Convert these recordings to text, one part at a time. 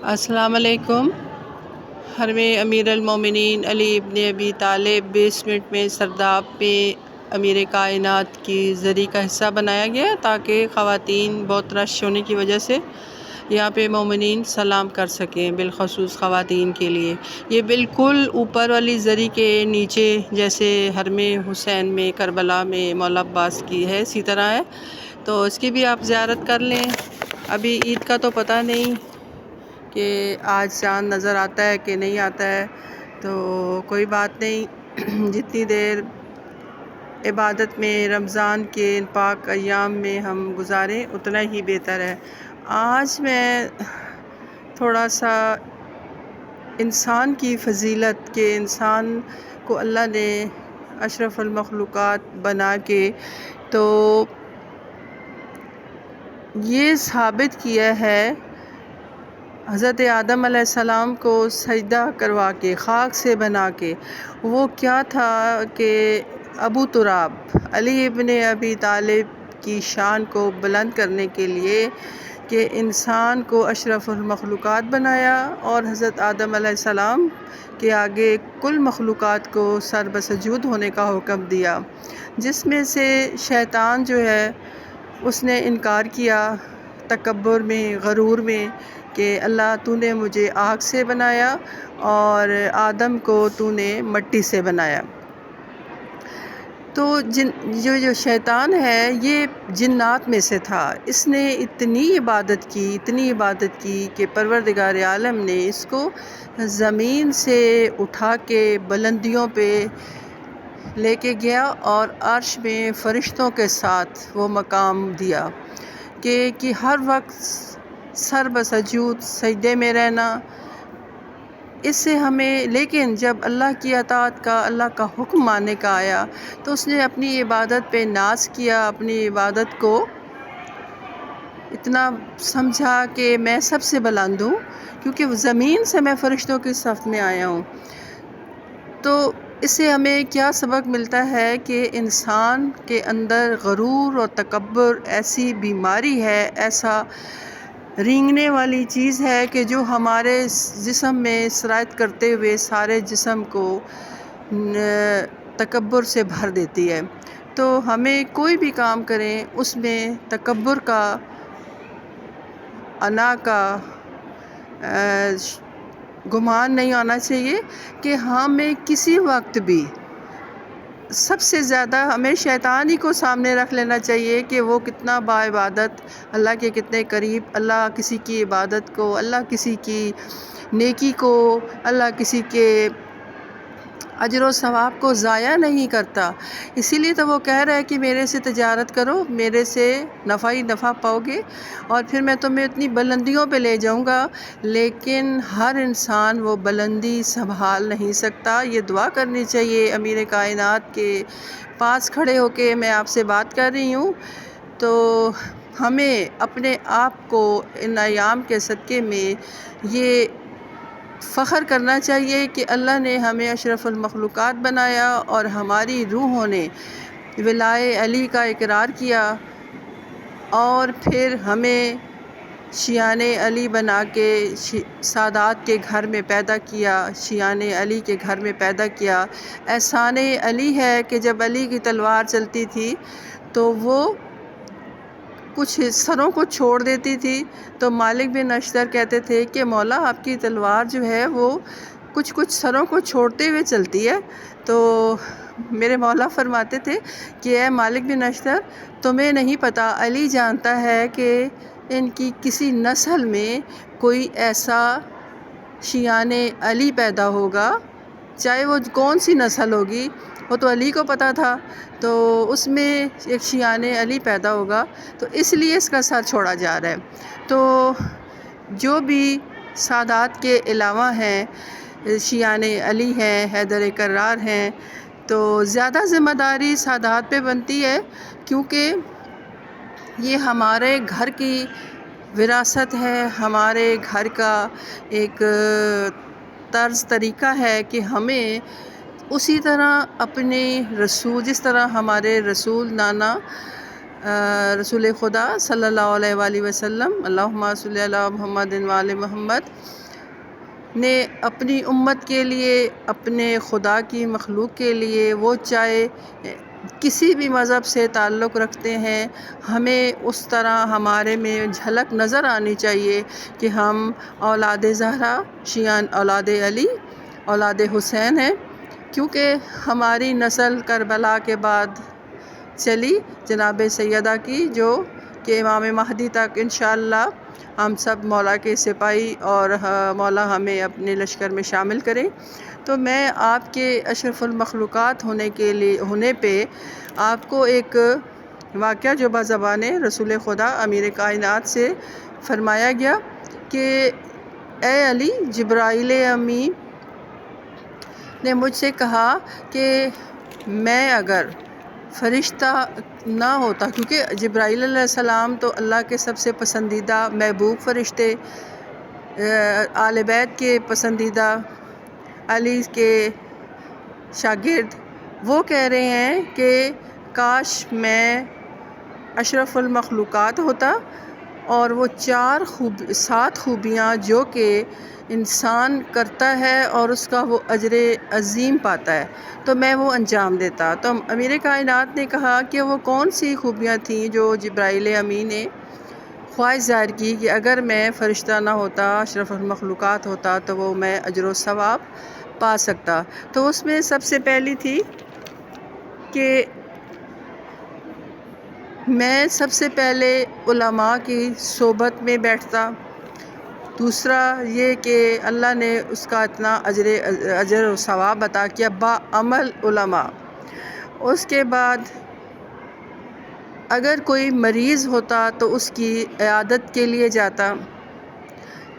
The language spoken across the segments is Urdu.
السلام علیکم۔ حرم امیر المومنین علی ابن ابی طالب 20 منٹ میں سرداب میں امیر کائنات کی زری کا حصہ بنایا گیا تاکہ خواتین بہت رش ہونے کی وجہ سے یہاں پہ مومنین سلام کر سکیں، بالخصوص خواتین کے لیے۔ یہ بالکل اوپر والی زری کے نیچے جیسے حرم حسین میں، کربلا میں مولا عباس کی ہے، اسی طرح ہے، تو اس کی بھی آپ زیارت کر لیں۔ ابھی عید کا تو پتہ نہیں کہ آج چاند نظر آتا ہے کہ نہیں آتا ہے، تو کوئی بات نہیں، جتنی دیر عبادت میں رمضان کے ان پاک ایام میں ہم گزاریں اتنا ہی بہتر ہے۔ آج میں تھوڑا سا انسان کی فضیلت کہ انسان کو اللہ نے اشرف المخلوقات بنا کے تو یہ ثابت کیا ہے حضرت آدم علیہ السلام کو سجدہ کروا کے، خاک سے بنا کے، وہ کیا تھا کہ ابو تراب علی ابن ابی طالب کی شان کو بلند کرنے کے لیے کہ انسان کو اشرف المخلوقات بنایا اور حضرت آدم علیہ السلام کے آگے کل مخلوقات کو سر بسجود ہونے کا حکم دیا، جس میں سے شیطان جو ہے اس نے انکار کیا تکبر میں، غرور میں، کہ اللہ تو نے مجھے آگ سے بنایا اور آدم کو تو نے مٹی سے بنایا۔ تو جو شیطان ہے یہ جنات میں سے تھا، اس نے اتنی عبادت کی کہ پروردگار عالم نے اس کو زمین سے اٹھا کے بلندیوں پہ لے کے گیا اور عرش میں فرشتوں کے ساتھ وہ مقام دیا کہ ہر وقت سر بسجود سجدے میں رہنا۔ اس سے ہمیں، لیکن جب اللہ کی اطاعت کا، اللہ کا حکم ماننے کا آیا تو اس نے اپنی عبادت پہ ناز کیا، اپنی عبادت کو اتنا سمجھا کہ میں سب سے بلند ہوں کیونکہ زمین سے میں فرشتوں کی صف میں آیا ہوں۔ تو اس سے ہمیں کیا سبق ملتا ہے کہ انسان کے اندر غرور اور تکبر ایسی بیماری ہے، ایسا رینگنے والی چیز ہے کہ جو ہمارے جسم میں سرایت کرتے ہوئے سارے جسم کو تکبر سے بھر دیتی ہے۔ تو ہمیں کوئی بھی کام کریں اس میں تکبر کا، انا کا گمان نہیں آنا چاہیے کہ ہمیں کسی وقت بھی سب سے زیادہ ہمیں شیطان ہی کو سامنے رکھ لینا چاہیے کہ وہ کتنا با عبادت، اللہ کے کتنے قریب، اللہ کسی کی عبادت کو، اللہ کسی کی نیکی کو، اللہ کسی کے اجر و ثواب کو ضائع نہیں کرتا۔ اسی لیے تو وہ کہہ رہا ہے کہ میرے سے تجارت کرو، میرے سے نفع ہی نفع پاؤ گے اور پھر میں تمہیں اتنی بلندیوں پہ لے جاؤں گا۔ لیکن ہر انسان وہ بلندی سنبھال نہیں سکتا۔ یہ دعا کرنی چاہیے امیر کائنات کے پاس کھڑے ہو کے میں آپ سے بات کر رہی ہوں، تو ہمیں اپنے آپ کو ان ایام کے صدقے میں یہ فخر کرنا چاہیے کہ اللہ نے ہمیں اشرف المخلوقات بنایا اور ہماری روحوں نے ولائے علی کا اقرار کیا اور پھر ہمیں شیعان علی بنا کے سادات کے گھر میں پیدا کیا، شیعان علی کے گھر میں پیدا کیا۔ احسان علی ہے کہ جب علی کی تلوار چلتی تھی تو وہ کچھ سروں کو چھوڑ دیتی تھی، تو مالک بن اشتر کہتے تھے کہ مولا آپ کی تلوار جو ہے وہ کچھ سروں کو چھوڑتے ہوئے چلتی ہے۔ تو میرے مولا فرماتے تھے کہ اے مالک بن اشتر، تمہیں نہیں پتہ، علی جانتا ہے کہ ان کی کسی نسل میں کوئی ایسا شیعان علی پیدا ہوگا، چاہے وہ کون سی نسل ہوگی، وہ تو علی کو پتہ تھا، تو اس میں ایک شیعان علی پیدا ہوگا، تو اس لیے اس کا سر چھوڑا جا رہا ہے۔ تو جو بھی سادات کے علاوہ ہیں، شیعان علی ہیں، حیدر کرار ہیں، تو زیادہ ذمہ داری سادات پہ بنتی ہے کیونکہ یہ ہمارے گھر کی وراثت ہے، ہمارے گھر کا ایک طرز طریقہ ہے کہ ہمیں اسی طرح اپنے رسول، جس طرح ہمارے رسول نانا رسول خدا صلی اللہ علیہ وآلہ وسلم اللہم صلی علی محمد وآل محمد نے اپنی امت کے لیے، اپنے خدا کی مخلوق کے لیے، وہ چاہے کسی بھی مذہب سے تعلق رکھتے ہیں، ہمیں اس طرح ہمارے میں جھلک نظر آنی چاہیے کہ ہم اولاد زہرا، شیعہ اولاد علی، اولاد حسین ہیں، کیونکہ ہماری نسل کربلا کے بعد چلی جناب سیدہ کی، جو کہ امام مہدی تک انشاءاللہ ہم سب مولا کے سپاہی اور مولا ہمیں اپنے لشکر میں شامل کریں۔ تو میں آپ کے اشرف المخلوقات ہونے پہ آپ کو ایک واقعہ جو بزبان رسول خدا امیر کائنات سے فرمایا گیا کہ اے علی، جبرائیل امین نے مجھ سے کہا کہ میں اگر فرشتہ نہ ہوتا، کیونکہ جبرائیل علیہ السلام تو اللہ کے سب سے پسندیدہ محبوب فرشتے، آل بیت کے پسندیدہ، علی کے شاگرد، وہ کہہ رہے ہیں کہ کاش میں اشرف المخلوقات ہوتا اور وہ 7 خوبیاں جو کہ انسان کرتا ہے اور اس کا وہ اجر عظیم پاتا ہے، تو میں وہ انجام دیتا۔ تو امیر کائنات نے کہا کہ وہ کون سی خوبیاں تھیں جو جبرائیل امین نے خواہش ظاہر کی کہ اگر میں فرشتہ نہ ہوتا، اشرف المخلوقات ہوتا، تو وہ میں اجر و ثواب پا سکتا۔ تو اس میں سب سے پہلی تھی کہ میں سب سے پہلے علماء کی صحبت میں بیٹھتا۔ دوسرا یہ کہ اللہ نے اس کا اتنا اجر و ثواب عطا کیا بعمل علماء۔ اس کے بعد اگر کوئی مریض ہوتا تو اس کی عیادت کے لیے جاتا۔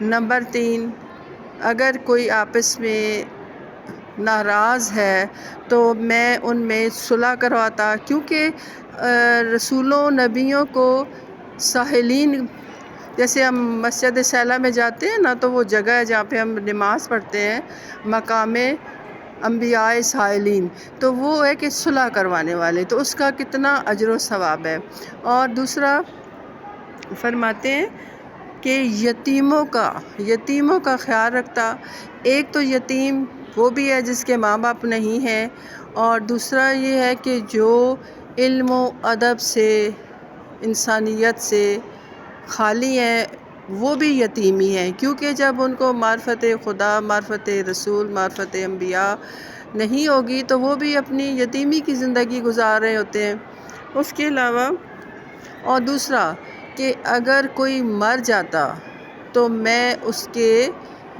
نمبر 3، اگر کوئی آپس میں ناراض ہے تو میں ان میں صلح کرواتا، کیونکہ رسولوں نبیوں کو ساحلین، جیسے ہم مسجد سیلہ میں جاتے ہیں نا، تو وہ جگہ ہے جہاں پہ ہم نماز پڑھتے ہیں، مقام انبیاء سائلین، تو وہ ہے کہ صلح کروانے والے، تو اس کا کتنا اجر و ثواب ہے۔ اور دوسرا فرماتے ہیں کہ یتیموں کا خیال رکھتا۔ ایک تو یتیم وہ بھی ہے جس کے ماں باپ نہیں ہیں، اور دوسرا یہ ہے کہ جو علم و ادب سے، انسانیت سے خالی ہیں، وہ بھی یتیم ہی ہیں، کیونکہ جب ان کو معرفت خدا، معرفت رسول، معرفت انبیاء نہیں ہوگی تو وہ بھی اپنی یتیمی کی زندگی گزار رہے ہوتے ہیں۔ اس کے علاوہ اور دوسرا کہ اگر کوئی مر جاتا تو میں اس کے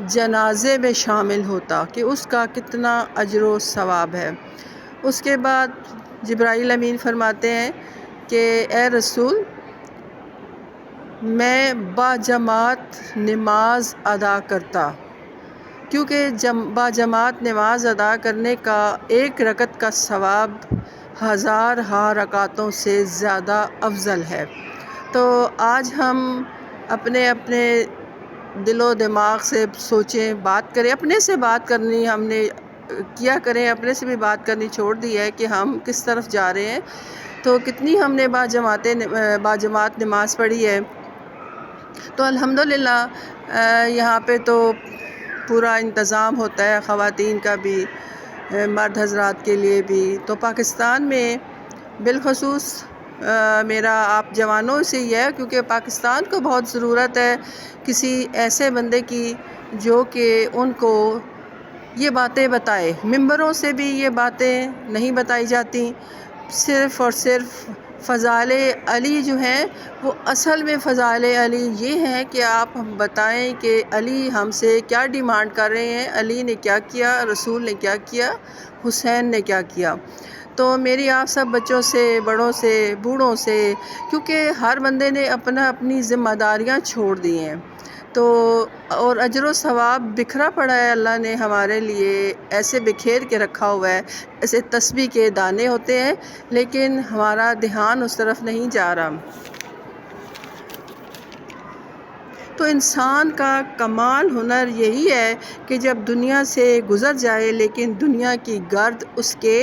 جنازے میں شامل ہوتا کہ اس کا کتنا اجر و ثواب ہے۔ اس کے بعد جبرائیل امین فرماتے ہیں کہ اے رسول، میں باجماعت نماز ادا کرتا، کیونکہ باجماعت نماز ادا کرنے کا 1 رکعت کا ثواب 1000 رکعتوں سے زیادہ افضل ہے۔ تو آج ہم اپنے دل و دماغ سے سوچیں، بات کریں، اپنے سے بات کرنی ہم نے کیا کریں، اپنے سے بھی بات کرنی چھوڑ دی ہے کہ ہم کس طرف جا رہے ہیں۔ تو کتنی ہم نے باجماعت نماز پڑھی ہے۔ تو الحمدللہ یہاں پہ تو پورا انتظام ہوتا ہے، خواتین کا بھی، مرد حضرات کے لیے بھی۔ تو پاکستان میں بالخصوص میرا آپ جوانوں سے یہ ہے، کیونکہ پاکستان کو بہت ضرورت ہے کسی ایسے بندے کی جو کہ ان کو یہ باتیں بتائے۔ ممبروں سے بھی یہ باتیں نہیں بتائی جاتی، صرف اور صرف فضائل علی جو ہیں، وہ اصل میں فضائل علی یہ ہیں کہ آپ ہم بتائیں کہ علی ہم سے کیا ڈیمانڈ کر رہے ہیں، علی نے کیا کیا، رسول نے کیا کیا، حسین نے کیا کیا۔ تو میری آپ سب بچوں سے، بڑوں سے، بوڑھوں سے، کیونکہ ہر بندے نے اپنی ذمہ داریاں چھوڑ دی ہیں، تو اور اجر و ثواب بکھرا پڑا ہے، اللہ نے ہمارے لیے ایسے بکھیر کے رکھا ہوا ہے، ایسے تسبیح کے دانے ہوتے ہیں، لیکن ہمارا دھیان اس طرف نہیں جا رہا۔ تو انسان کا کمال ہنر یہی ہے کہ جب دنیا سے گزر جائے لیکن دنیا کی گرد اس کے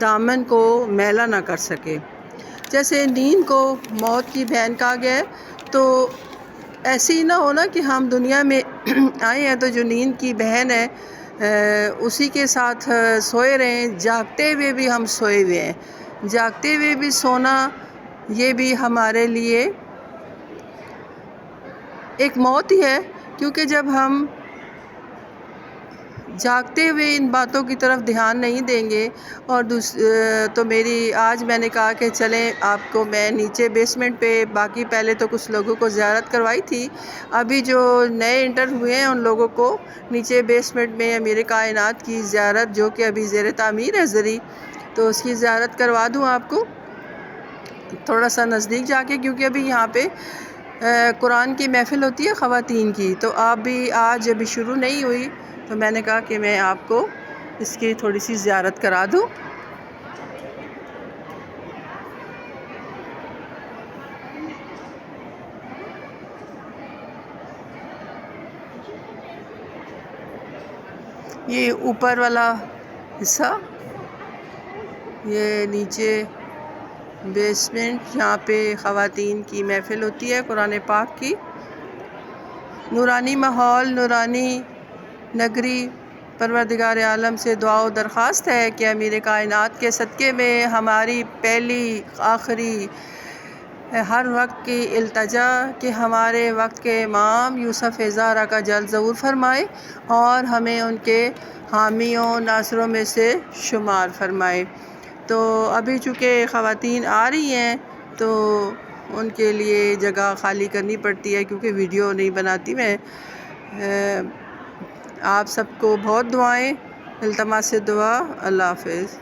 دامن کو میلا نہ کر سکے۔ جیسے نیند کو موت کی بہن کہا گیا ہے، تو ایسے ہی نہ ہونا کہ ہم دنیا میں آئے ہیں تو جو نیند کی بہن ہے اسی کے ساتھ سوئے رہیں، جاگتے ہوئے بھی ہم سوئے ہوئے ہیں۔ جاگتے ہوئے بھی سونا یہ بھی ہمارے لیے ایک موت ہی ہے، کیونکہ جب ہم جاگتے ہوئے ان باتوں کی طرف دھیان نہیں دیں گے اور تو آج میں نے کہا کہ چلیں آپ کو میں نیچے بیسمنٹ پہ، باقی پہلے تو کچھ لوگوں کو زیارت کروائی تھی، ابھی جو نئے انٹر ہوئے ہیں ان لوگوں کو نیچے بیسمنٹ میں امیر کائنات کی زیارت جو کہ ابھی زیر تعمیر ہے زری، تو اس کی زیارت کروا دوں آپ کو تھوڑا سا نزدیک جا کے، کیونکہ ابھی یہاں پہ قرآن کی محفل ہوتی ہے خواتین کی، تو آپ بھی آج ابھی شروع نہیں ہوئی تو میں نے کہا کہ میں آپ کو اس کی تھوڑی سی زیارت کرا دوں۔ یہ اوپر والا حصہ، یہ نیچے بیسمنٹ، یہاں پہ خواتین کی محفل ہوتی ہے قرآن پاک کی۔ نورانی ماحول، نورانی نگری، پروردگار عالم سے دعا و درخواست ہے کہ امیر کائنات کے صدقے میں ہماری پہلی آخری ہر وقت کی التجا کہ ہمارے وقت کے امام یوسف زہرا کا جلد ظہور فرمائے اور ہمیں ان کے حامیوں ناصروں میں سے شمار فرمائے۔ تو ابھی چونکہ خواتین آ رہی ہیں تو ان کے لیے جگہ خالی کرنی پڑتی ہے، کیونکہ ویڈیو نہیں بناتی میں۔ آپ سب کو بہت دعائیں، التماس دعا، اللہ حافظ۔